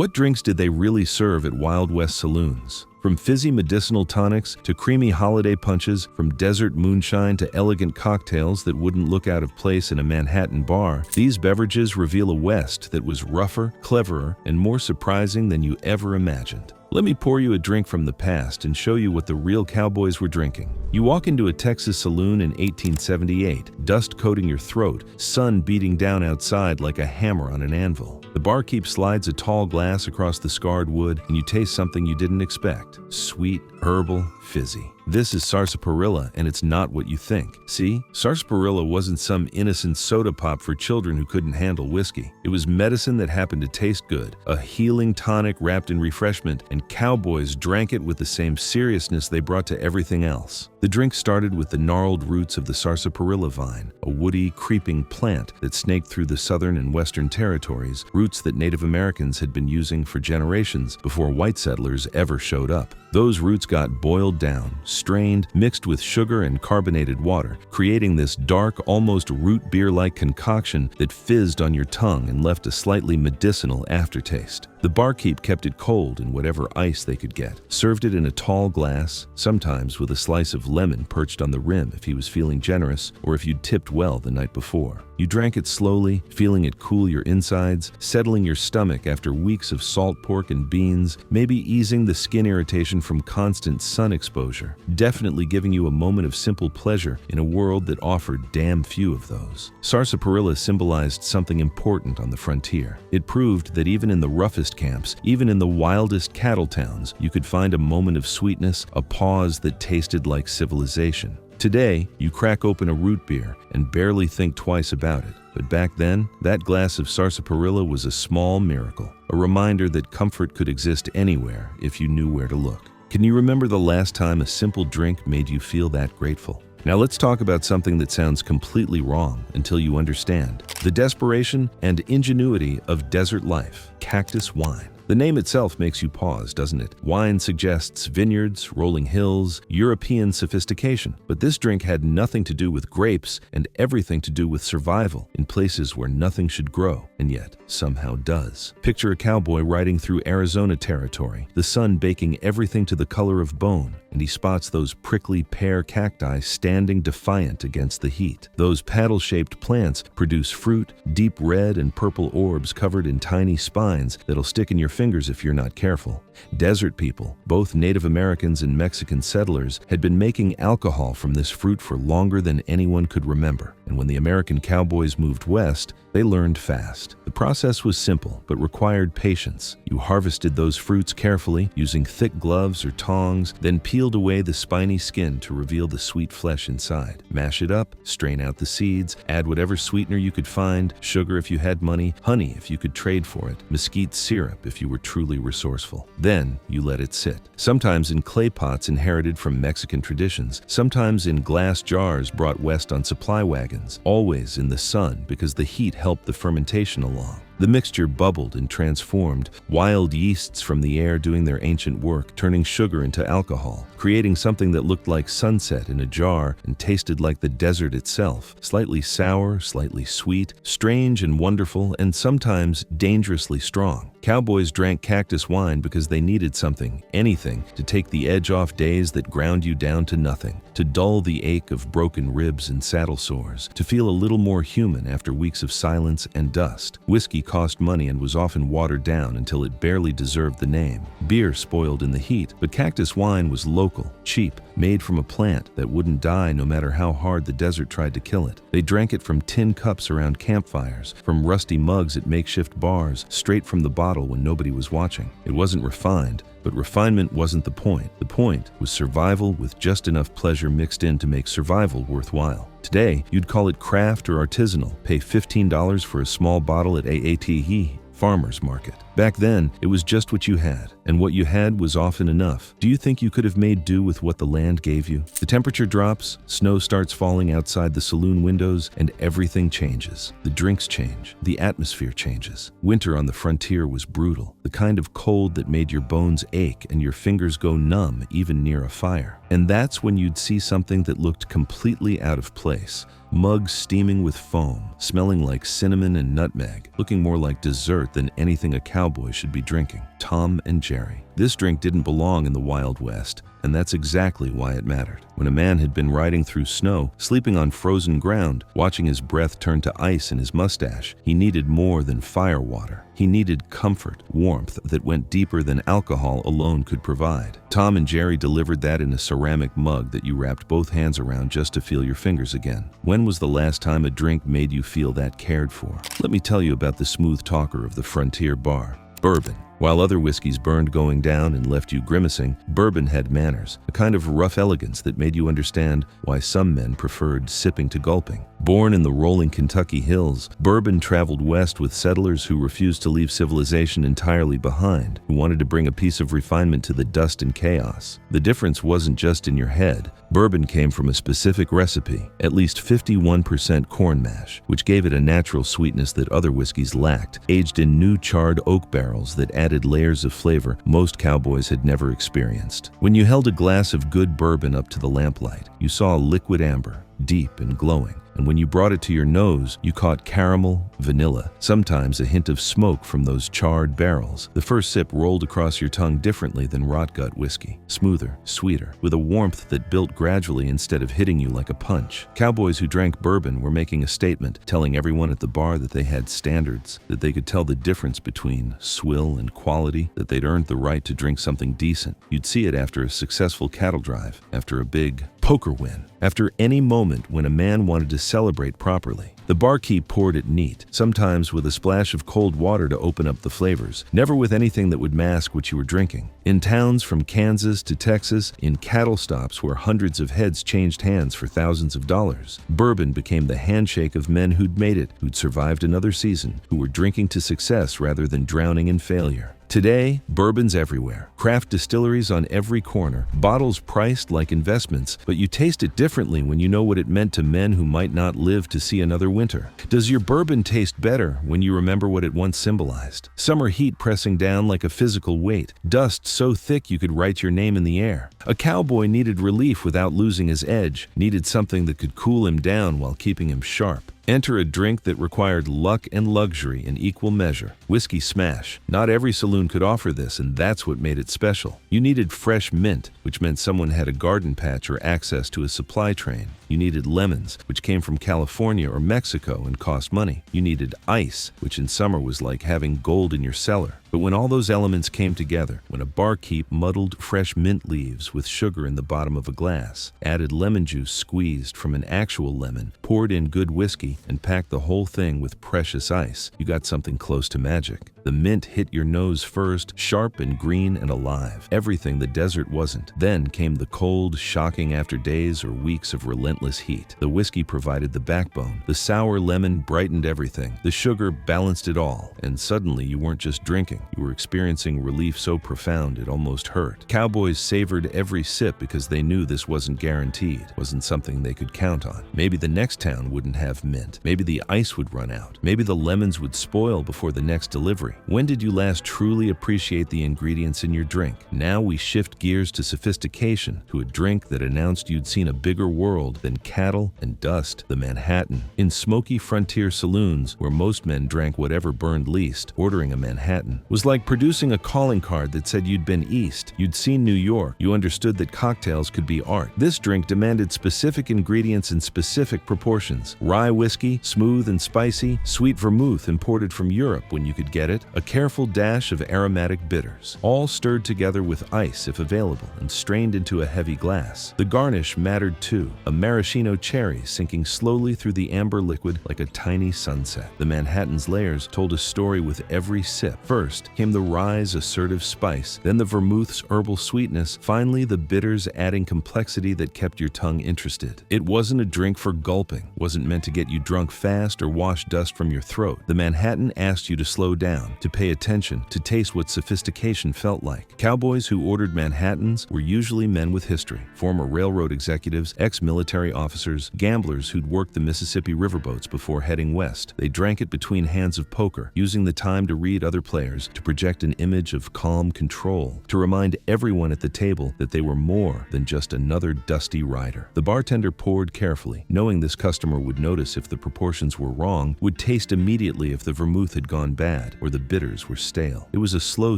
What drinks did they really serve at Wild West saloons? From fizzy medicinal tonics to creamy holiday punches, from desert moonshine to elegant cocktails that wouldn't look out of place in a Manhattan bar, these beverages reveal a West that was rougher, cleverer, and more surprising than you ever imagined. Let me pour you a drink from the past and show you what the real cowboys were drinking. You walk into a Texas saloon in 1878, dust coating your throat, sun beating down outside like a hammer on an anvil. The barkeep slides a tall glass across the scarred wood, and you taste something you didn't expect. Sweet, herbal, fizzy. This is sarsaparilla, and it's not what you think. See, sarsaparilla wasn't some innocent soda pop for children who couldn't handle whiskey. It was medicine that happened to taste good, a healing tonic wrapped in refreshment, and cowboys drank it with the same seriousness they brought to everything else. The drink started with the gnarled roots of the sarsaparilla vine, a woody, creeping plant that snaked through the southern and western territories, roots that Native Americans had been using for generations before white settlers ever showed up. Those roots got boiled down, strained, mixed with sugar and carbonated water, creating this dark, almost root beer-like concoction that fizzed on your tongue and left a slightly medicinal aftertaste. The barkeep kept it cold in whatever ice they could get, served it in a tall glass, sometimes with a slice of lemon perched on the rim if he was feeling generous or if you'd tipped well the night before. You drank it slowly, feeling it cool your insides, settling your stomach after weeks of salt pork and beans, maybe easing the skin irritation from constant sun exposure, definitely giving you a moment of simple pleasure in a world that offered damn few of those. Sarsaparilla symbolized something important on the frontier. It proved that even in the roughest camps, even in the wildest cattle towns, you could find a moment of sweetness, a pause that tasted like civilization. Today, you crack open a root beer and barely think twice about it. But back then, that glass of sarsaparilla was a small miracle, a reminder that comfort could exist anywhere if you knew where to look. Can you remember the last time a simple drink made you feel that grateful? Now let's talk about something that sounds completely wrong until you understand. The desperation and ingenuity of desert life, cactus wine. The name itself makes you pause, doesn't it? Wine suggests vineyards, rolling hills, European sophistication. But this drink had nothing to do with grapes and everything to do with survival in places where nothing should grow, and yet somehow does. Picture a cowboy riding through Arizona territory, the sun baking everything to the color of bone, and he spots those prickly pear cacti standing defiant against the heat. Those paddle-shaped plants produce fruit, deep red and purple orbs covered in tiny spines that'll stick in your fingers if you're not careful. Desert people, both Native Americans and Mexican settlers, had been making alcohol from this fruit for longer than anyone could remember. And when the American cowboys moved west, they learned fast. The process was simple, but required patience. You harvested those fruits carefully, using thick gloves or tongs, then peeled away the spiny skin to reveal the sweet flesh inside. Mash it up, strain out the seeds, add whatever sweetener you could find, sugar if you had money, honey if you could trade for it, mesquite syrup if you were truly resourceful. Then you let it sit. Sometimes in clay pots inherited from Mexican traditions, sometimes in glass jars brought west on supply wagons, always in the sun because the heat helped the fermentation along. The mixture bubbled and transformed, wild yeasts from the air doing their ancient work, turning sugar into alcohol, creating something that looked like sunset in a jar and tasted like the desert itself, slightly sour, slightly sweet, strange and wonderful, and sometimes dangerously strong. Cowboys drank cactus wine because they needed something, anything, to take the edge off days that ground you down to nothing, to dull the ache of broken ribs and saddle sores, to feel a little more human after weeks of silence and dust. Whiskey cost money and was often watered down until it barely deserved the name. Beer spoiled in the heat, but cactus wine was local, cheap, made from a plant that wouldn't die no matter how hard the desert tried to kill it. They drank it from tin cups around campfires, from rusty mugs at makeshift bars, straight from the bottle when nobody was watching. It wasn't refined, but refinement wasn't the point. The point was survival with just enough pleasure mixed in to make survival worthwhile. Today, you'd call it craft or artisanal, pay $15 for a small bottle at AATE, farmer's market. Back then, it was just what you had, and what you had was often enough. Do you think you could have made do with what the land gave you? The temperature drops, snow starts falling outside the saloon windows, and everything changes. The drinks change, the atmosphere changes. Winter on the frontier was brutal, the kind of cold that made your bones ache and your fingers go numb even near a fire. And that's when you'd see something that looked completely out of place. Mugs steaming with foam, smelling like cinnamon and nutmeg, looking more like dessert than anything a cowboy cowboys should be drinking. Tom and Jerry. This drink didn't belong in the Wild West, and that's exactly why it mattered. When a man had been riding through snow, sleeping on frozen ground, watching his breath turn to ice in his mustache, he needed more than fire water. He needed comfort, warmth that went deeper than alcohol alone could provide. Tom and Jerry delivered that in a ceramic mug that you wrapped both hands around just to feel your fingers again. When was the last time a drink made you feel that cared for? Let me tell you about the smooth talker of the Frontier Bar. Bourbon. While other whiskeys burned going down and left you grimacing, bourbon had manners, a kind of rough elegance that made you understand why some men preferred sipping to gulping. Born in the rolling Kentucky hills, bourbon traveled west with settlers who refused to leave civilization entirely behind, who wanted to bring a piece of refinement to the dust and chaos. The difference wasn't just in your head. Bourbon came from a specific recipe, at least 51% corn mash, which gave it a natural sweetness that other whiskeys lacked, aged in new charred oak barrels that added layers of flavor most cowboys had never experienced. When you held a glass of good bourbon up to the lamplight, you saw a liquid amber, deep and glowing. And when you brought it to your nose, you caught caramel, vanilla, sometimes a hint of smoke from those charred barrels. The first sip rolled across your tongue differently than rot-gut whiskey, smoother, sweeter, with a warmth that built gradually instead of hitting you like a punch. Cowboys who drank bourbon were making a statement, telling everyone at the bar that they had standards, that they could tell the difference between swill and quality, that they'd earned the right to drink something decent. You'd see it after a successful cattle drive, after a big poker win, after any moment when a man wanted to celebrate properly. The barkeep poured it neat, sometimes with a splash of cold water to open up the flavors, never with anything that would mask what you were drinking. In towns from Kansas to Texas, in cattle stops where hundreds of heads changed hands for thousands of dollars, bourbon became the handshake of men who'd made it, who'd survived another season, who were drinking to success rather than drowning in failure. Today, bourbon's everywhere. Craft distilleries on every corner, bottles priced like investments, but you taste it differently when you know what it meant to men who might not live to see another winter. Does your bourbon taste better when you remember what it once symbolized? Summer heat pressing down like a physical weight, dust so thick you could write your name in the air. A cowboy needed relief without losing his edge, needed something that could cool him down while keeping him sharp. Enter a drink that required luck and luxury in equal measure. Whiskey Smash. Not every saloon could offer this, and that's what made it special. You needed fresh mint, which meant someone had a garden patch or access to a supply train. You needed lemons, which came from California or Mexico and cost money. You needed ice, which in summer was like having gold in your cellar. But when all those elements came together, when a barkeep muddled fresh mint leaves with sugar in the bottom of a glass, added lemon juice squeezed from an actual lemon, poured in good whiskey, and packed the whole thing with precious ice, you got something close to magic. The mint hit your nose first, sharp and green and alive, everything the desert wasn't. Then came the cold, shocking after days or weeks of relentless heat. The whiskey provided the backbone. The sour lemon brightened everything. The sugar balanced it all. And suddenly you weren't just drinking. You were experiencing relief so profound it almost hurt. Cowboys savored every sip because they knew this wasn't guaranteed, wasn't something they could count on. Maybe the next town wouldn't have mint. Maybe the ice would run out. Maybe the lemons would spoil before the next delivery. When did you last truly appreciate the ingredients in your drink? Now we shift gears to sophistication, to a drink that announced you'd seen a bigger world than cattle and dust, the Manhattan. In smoky frontier saloons, where most men drank whatever burned least, ordering a Manhattan was like producing a calling card that said you'd been east, you'd seen New York, you understood that cocktails could be art. This drink demanded specific ingredients in specific proportions. Rye whiskey, smooth and spicy, sweet vermouth imported from Europe when you could get it, a careful dash of aromatic bitters, all stirred together with ice if available and strained into a heavy glass. The garnish mattered too, a maraschino cherry sinking slowly through the amber liquid like a tiny sunset. The Manhattan's layers told a story with every sip. First came the rye's assertive spice, then the vermouth's herbal sweetness, finally the bitters adding complexity that kept your tongue interested. It wasn't a drink for gulping, wasn't meant to get you drunk fast or wash dust from your throat. The Manhattan asked you to slow down, to pay attention, to taste what sophistication felt like. Cowboys who ordered Manhattans were usually men with history, former railroad executives, ex-military officers, gamblers who'd worked the Mississippi riverboats before heading west. They drank it between hands of poker, using the time to read other players, to project an image of calm control, to remind everyone at the table that they were more than just another dusty rider. The bartender poured carefully, knowing this customer would notice if the proportions were wrong, would taste immediately if the vermouth had gone bad, or the bitters were stale. It was a slow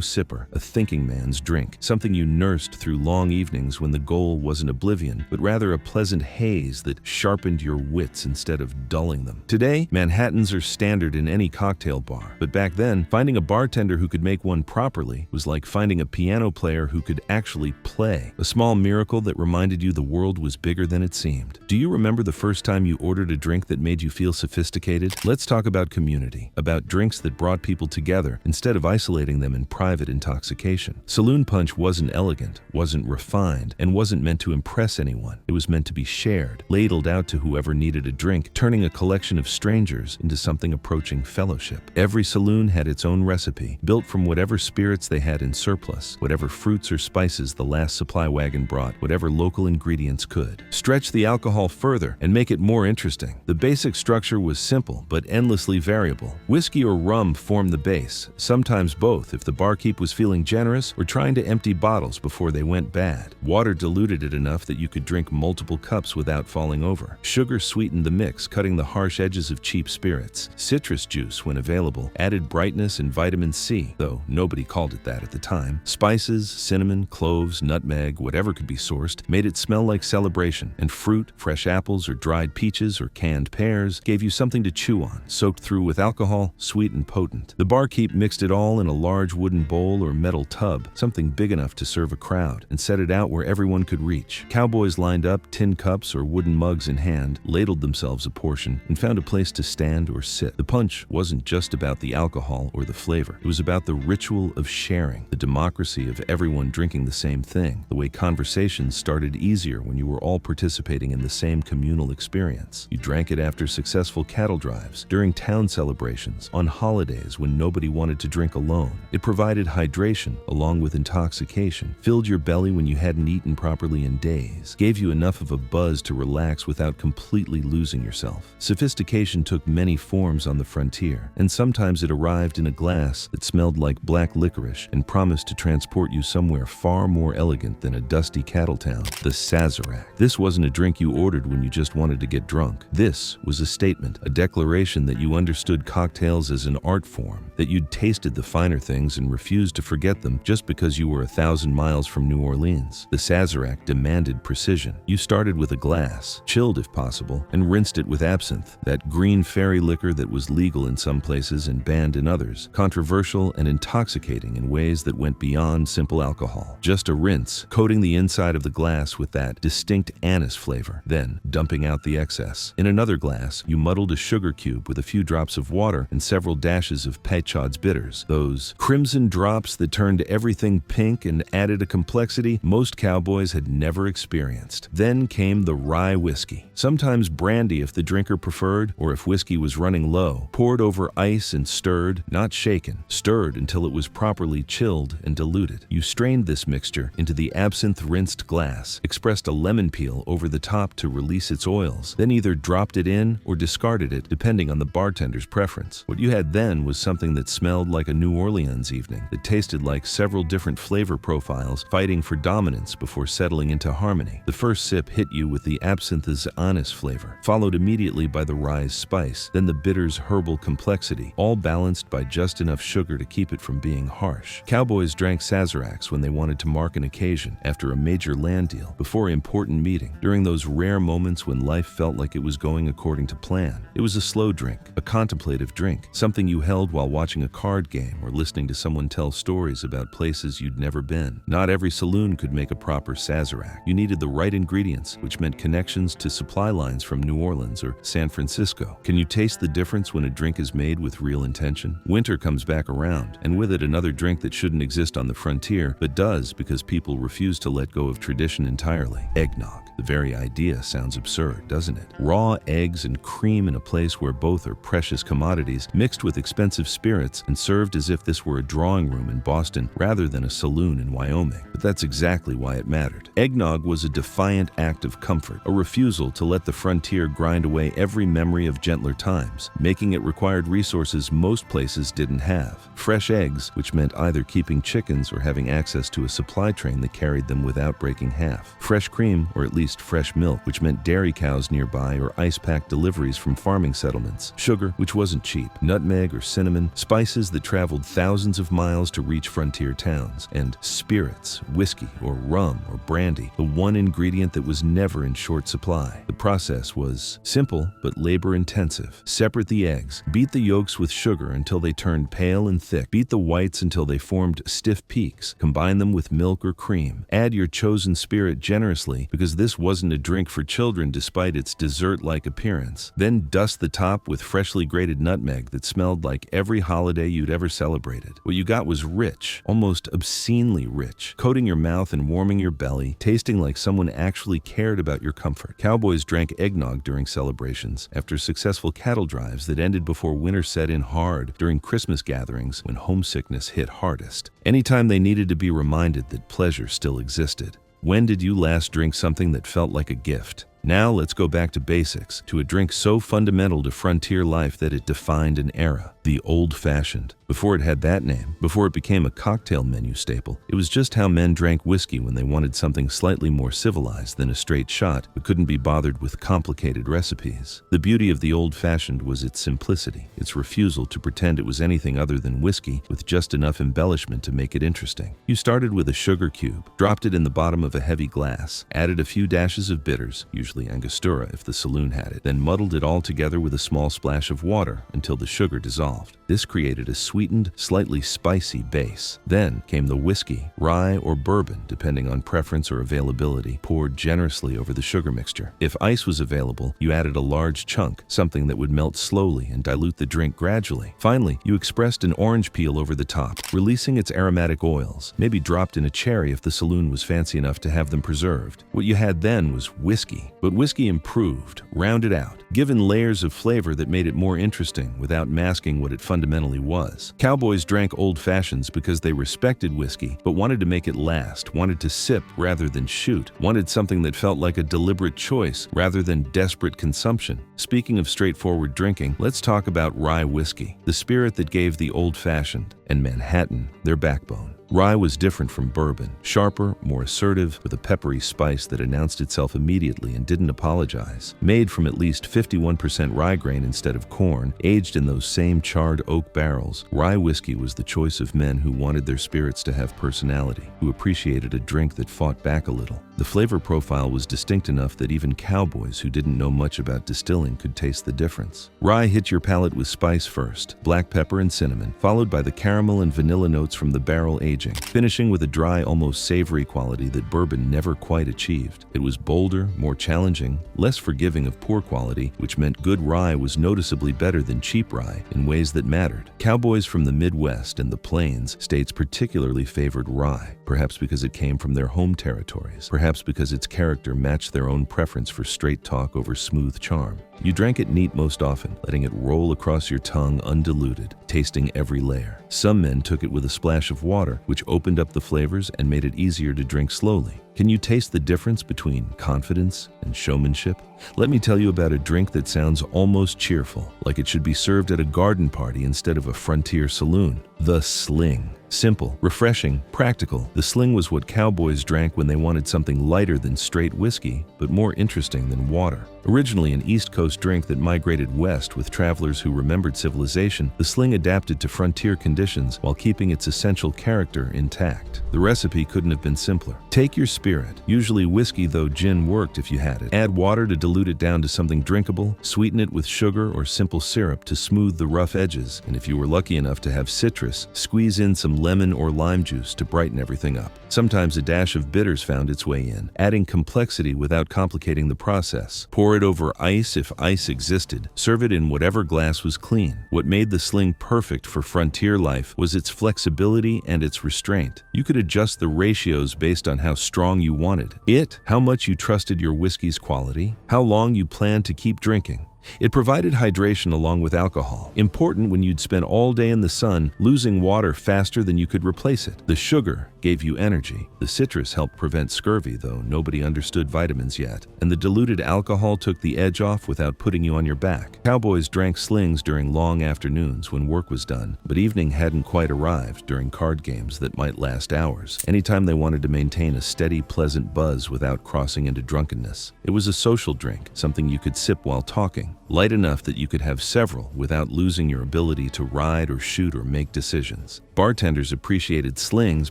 sipper, a thinking man's drink, something you nursed through long evenings when the goal wasn't oblivion, but rather a pleasant haze that sharpened your wits instead of dulling them. Today, Manhattans are standard in any cocktail bar, but back then, finding a bartender who could make one properly was like finding a piano player who could actually play, a small miracle that reminded you the world was bigger than it seemed. Do you remember the first time you ordered a drink that made you feel sophisticated? Let's talk about community, about drinks that brought people together instead of isolating them in private intoxication. Saloon punch wasn't elegant, wasn't refined, and wasn't meant to impress anyone. It was meant to be shared, ladled out to whoever needed a drink, turning a collection of strangers into something approaching fellowship. Every saloon had its own recipe, built from whatever spirits they had in surplus, whatever fruits or spices the last supply wagon brought, whatever local ingredients could. Stretch the alcohol further and make it more interesting. The basic structure was simple, but endlessly variable. Whiskey or rum formed the base, sometimes both if the barkeep was feeling generous or trying to empty bottles before they went bad. Water diluted it enough that you could drink multiple cups without falling over. Sugar sweetened the mix, cutting the harsh edges of cheap spirits. Citrus juice, when available, added brightness and vitamin C, though nobody called it that at the time. Spices, cinnamon, cloves, nutmeg, whatever could be sourced, made it smell like celebration. And fruit, fresh apples or dried peaches or canned pears, gave you something to chew on, soaked through with alcohol, sweet and potent. The barkeep mixed it all in a large wooden bowl or metal tub, something big enough to serve a crowd, and set it out where everyone could reach. Cowboys lined up, tin cups or wooden mugs in hand, ladled themselves a portion, and found a place to stand or sit. The punch wasn't just about the alcohol or the flavor. It was about the ritual of sharing, the democracy of everyone drinking the same thing, the way conversations started easier when you were all participating in the same communal experience. You drank it after successful cattle drives, during town celebrations, on holidays when nobody wanted to drink alone. It provided hydration along with intoxication, filled your belly when you hadn't eaten properly in days, gave you enough of a buzz to relax without completely losing yourself. Sophistication took many forms on the frontier, and sometimes it arrived in a glass that smelled like black licorice and promised to transport you somewhere far more elegant than a dusty cattle town. The Sazerac. This wasn't a drink you ordered when you just wanted to get drunk. This was a statement, a declaration that you understood cocktails as an art form, that you'd tasted the finer things and refused to forget them just because you were 1,000 miles from New Orleans. The Sazerac demanded precision. You started with a glass, chilled if possible, and rinsed it with absinthe, that green fairy liquor that was legal in some places and banned in others, controversial and intoxicating in ways that went beyond simple alcohol. Just a rinse, coating the inside of the glass with that distinct anise flavor, then dumping out the excess. In another glass, you muddled a sugar cube with a few drops of water and several dashes of Peychaud's bitters, those crimson drops that turned everything pink and added a complexity most cowboys had never experienced. Then came the rye whiskey, sometimes brandy if the drinker preferred, or if whiskey was running low, poured over ice and stirred, not shaken, stirred until it was properly chilled and diluted. You strained this mixture into the absinthe-rinsed glass, expressed a lemon peel over the top to release its oils, then either dropped it in or discarded it depending on the bartender's preference. What you had then was something that smelled like a New Orleans evening, that tasted like several different flavor profiles fighting for dominance before settling into harmony. The first sip hit you with the absinthe's anise flavor, followed immediately by the rye's spice, then the bitter's herbal complexity, all balanced by just enough sugar to keep it from being harsh. Cowboys drank Sazeracs when they wanted to mark an occasion, after a major land deal, before an important meeting, during those rare moments when life felt like it was going according to plan. It was a slow drink, a contemplative drink, something you held while watching a card game or listening to someone tell stories about places you'd never been. Not every saloon could make a proper Sazerac. You needed the right ingredients, which meant connections to supply lines from New Orleans or San Francisco. Can you taste the difference when a drink is made with real intention? Winter comes back around, and with it another drink that shouldn't exist on the frontier, but does because people refuse to let go of tradition entirely. Eggnog. The very idea sounds absurd, doesn't it? Raw eggs and cream in a place where both are precious commodities, mixed with expensive spirits and served as if this were a drawing room in Boston rather than a saloon in Wyoming. But that's exactly why it mattered. Eggnog was a defiant act of comfort, a refusal to let the frontier grind away every memory of gentler times, making it required resources most places didn't have. Fresh eggs, which meant either keeping chickens or having access to a supply train that carried them without breaking half. Fresh cream, or at least fresh milk, which meant dairy cows nearby or ice-packed deliveries from farming settlements. Sugar, which wasn't cheap. Nutmeg or cinnamon. Spices spices that traveled thousands of miles to reach frontier towns, and spirits, whiskey or rum or brandy, the one ingredient that was never in short supply. The process was simple but labor-intensive. Separate the eggs, beat the yolks with sugar until they turned pale and thick, beat the whites until they formed stiff peaks, combine them with milk or cream. Add your chosen spirit generously, because this wasn't a drink for children despite its dessert-like appearance. Then dust the top with freshly grated nutmeg that smelled like every holiday you'd ever celebrated. What you got was rich, almost obscenely rich, coating your mouth and warming your belly, tasting like someone actually cared about your comfort. Cowboys drank eggnog during celebrations, after successful cattle drives that ended before winter set in hard, during Christmas gatherings when homesickness hit hardest. Anytime they needed to be reminded that pleasure still existed. When did you last drink something that felt like a gift? Now let's go back to basics, to a drink so fundamental to frontier life that it defined an era, the old-fashioned. Before it had that name, before it became a cocktail menu staple, it was just how men drank whiskey when they wanted something slightly more civilized than a straight shot, but couldn't be bothered with complicated recipes. The beauty of the old-fashioned was its simplicity, its refusal to pretend it was anything other than whiskey, with just enough embellishment to make it interesting. You started with a sugar cube, dropped it in the bottom of a heavy glass, added a few dashes of bitters, usually Angostura if the saloon had it, then muddled it all together with a small splash of water until the sugar dissolved. This created a sweetened, slightly spicy base. Then came the whiskey, rye, or bourbon, depending on preference or availability, poured generously over the sugar mixture. If ice was available, you added a large chunk, something that would melt slowly and dilute the drink gradually. Finally, you expressed an orange peel over the top, releasing its aromatic oils, maybe dropped in a cherry if the saloon was fancy enough to have them preserved. What you had then was whiskey, but whiskey improved, rounded out, given layers of flavor that made it more interesting without masking what it fundamentally was. Cowboys drank old fashions because they respected whiskey, but wanted to make it last, wanted to sip rather than shoot, wanted something that felt like a deliberate choice rather than desperate consumption. Speaking of straightforward drinking, let's talk about rye whiskey, the spirit that gave the old-fashioned and Manhattan their backbone. Rye was different from bourbon, sharper, more assertive, with a peppery spice that announced itself immediately and didn't apologize. Made from at least 51% rye grain instead of corn, aged in those same charred oak barrels, rye whiskey was the choice of men who wanted their spirits to have personality, who appreciated a drink that fought back a little. The flavor profile was distinct enough that even cowboys who didn't know much about distilling could taste the difference. Rye hit your palate with spice first, black pepper and cinnamon, followed by the caramel and vanilla notes from the barrel aging, finishing with a dry, almost savory quality that bourbon never quite achieved. It was bolder, more challenging, less forgiving of poor quality, which meant good rye was noticeably better than cheap rye in ways that mattered. Cowboys from the Midwest and the Plains states particularly favored rye, perhaps because it came from their home territories, perhaps because its character matched their own preference for straight talk over smooth charm. You drank it neat most often, letting it roll across your tongue undiluted, tasting every layer. Some men took it with a splash of water, which opened up the flavors and made it easier to drink slowly. Can you taste the difference between confidence and showmanship? Let me tell you about a drink that sounds almost cheerful, like it should be served at a garden party instead of a frontier saloon. The Sling. Simple, refreshing, practical. The Sling was what cowboys drank when they wanted something lighter than straight whiskey, but more interesting than water. Originally an East Coast drink that migrated west with travelers who remembered civilization, the Sling adapted to frontier conditions while keeping its essential character intact. The recipe couldn't have been simpler. Take your spirit, usually whiskey though gin worked if you had it. Add water to dilute it down to something drinkable, sweeten it with sugar or simple syrup to smooth the rough edges, and if you were lucky enough to have citrus, squeeze in some lemon or lime juice to brighten everything up. Sometimes a dash of bitters found its way in, adding complexity without complicating the process. Pour it over ice if ice existed. Serve it in whatever glass was clean. What made the Sling perfect for frontier life was its flexibility and its restraint. You could adjust the ratios based on how strong you wanted it, how much you trusted your whiskey's quality, how long you planned to keep drinking. It provided hydration along with alcohol, important when you'd spend all day in the sun, losing water faster than you could replace it. The sugar gave you energy. The citrus helped prevent scurvy, though nobody understood vitamins yet. And the diluted alcohol took the edge off without putting you on your back. Cowboys drank Slings during long afternoons when work was done, but evening hadn't quite arrived during card games that might last hours. Anytime they wanted to maintain a steady, pleasant buzz without crossing into drunkenness. It was a social drink, something you could sip while talking. light enough that you could have several without losing your ability to ride or shoot or make decisions. Bartenders appreciated slings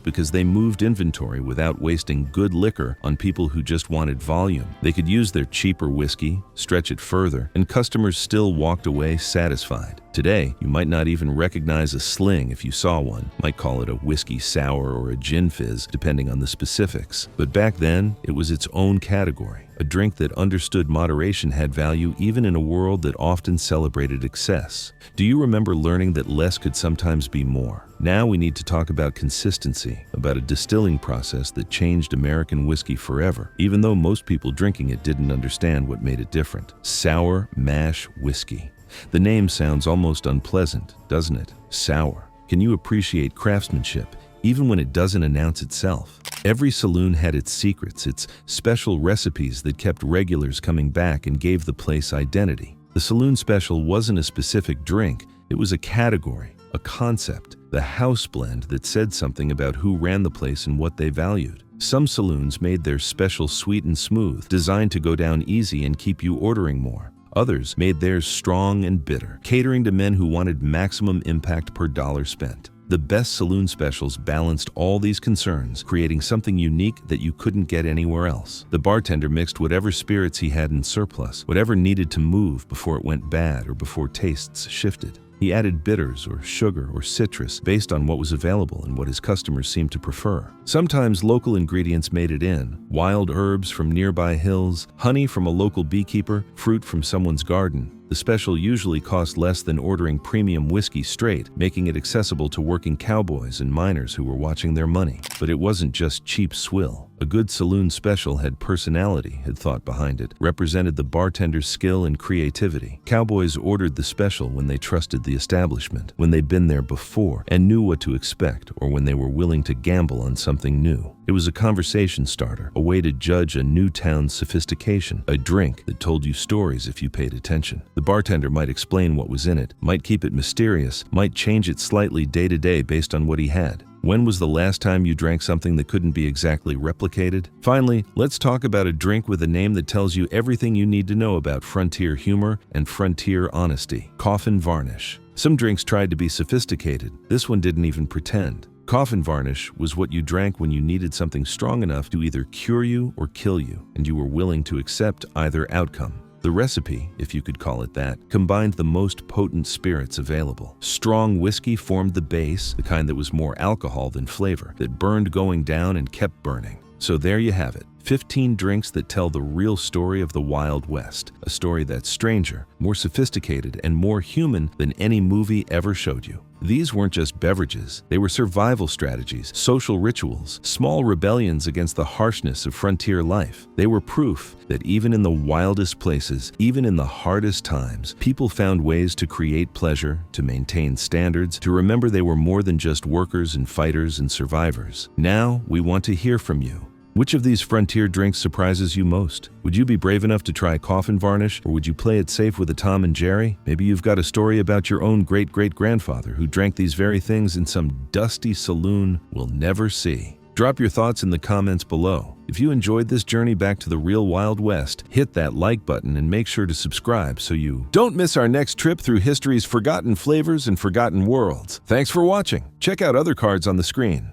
because they moved inventory without wasting good liquor on people who just wanted volume. They could use their cheaper whiskey, stretch it further, and customers still walked away satisfied. Today, you might not even recognize a sling if you saw one. Might call it a whiskey sour or a gin fizz, depending on the specifics. But back then, it was its own category. A drink that understood moderation had value even in a world that often celebrated excess. Do you remember learning that less could sometimes be more? Now we need to talk about consistency, about a distilling process that changed American whiskey forever, even though most people drinking it didn't understand what made it different. Sour mash whiskey. The name sounds almost unpleasant, doesn't it? Sour. Can you appreciate craftsmanship, even when it doesn't announce itself? Every saloon had its secrets, its special recipes that kept regulars coming back and gave the place identity. The saloon special wasn't a specific drink, it was a category, a concept, the house blend that said something about who ran the place and what they valued. Some saloons made their special sweet and smooth, designed to go down easy and keep you ordering more. Others made theirs strong and bitter, catering to men who wanted maximum impact per dollar spent. The best saloon specials balanced all these concerns, creating something unique that you couldn't get anywhere else. The bartender mixed whatever spirits he had in surplus, whatever needed to move before it went bad or before tastes shifted. He added bitters or sugar or citrus based on what was available and what his customers seemed to prefer. Sometimes local ingredients made it in: wild herbs from nearby hills, honey from a local beekeeper, fruit from someone's garden. The special usually cost less than ordering premium whiskey straight, making it accessible to working cowboys and miners who were watching their money. But it wasn't just cheap swill. A good saloon special had personality, had thought behind it, represented the bartender's skill and creativity. Cowboys ordered the special when they trusted the establishment, when they'd been there before and knew what to expect, or when they were willing to gamble on something new. It was a conversation starter, a way to judge a new town's sophistication, a drink that told you stories if you paid attention. The bartender might explain what was in it, might keep it mysterious, might change it slightly day to day based on what he had. When was the last time you drank something that couldn't be exactly replicated? Finally, let's talk about a drink with a name that tells you everything you need to know about frontier humor and frontier honesty: Coffin Varnish. Some drinks tried to be sophisticated. This one didn't even pretend. Coffin Varnish was what you drank when you needed something strong enough to either cure you or kill you, and you were willing to accept either outcome. The recipe, if you could call it that, combined the most potent spirits available. Strong whiskey formed the base, the kind that was more alcohol than flavor, that burned going down and kept burning. So there you have it. 15 drinks that tell the real story of the Wild West, a story that's stranger, more sophisticated, and more human than any movie ever showed you. These weren't just beverages, they were survival strategies, social rituals, small rebellions against the harshness of frontier life. They were proof that even in the wildest places, even in the hardest times, people found ways to create pleasure, to maintain standards, to remember they were more than just workers and fighters and survivors. Now, we want to hear from you. Which of these frontier drinks surprises you most? Would you be brave enough to try Coffin Varnish, or would you play it safe with a Tom and Jerry? Maybe you've got a story about your own great-great-grandfather who drank these very things in some dusty saloon we'll never see. Drop your thoughts in the comments below. If you enjoyed this journey back to the real Wild West, hit that like button and make sure to subscribe so you don't miss our next trip through history's forgotten flavors and forgotten worlds. Thanks for watching. Check out other cards on the screen.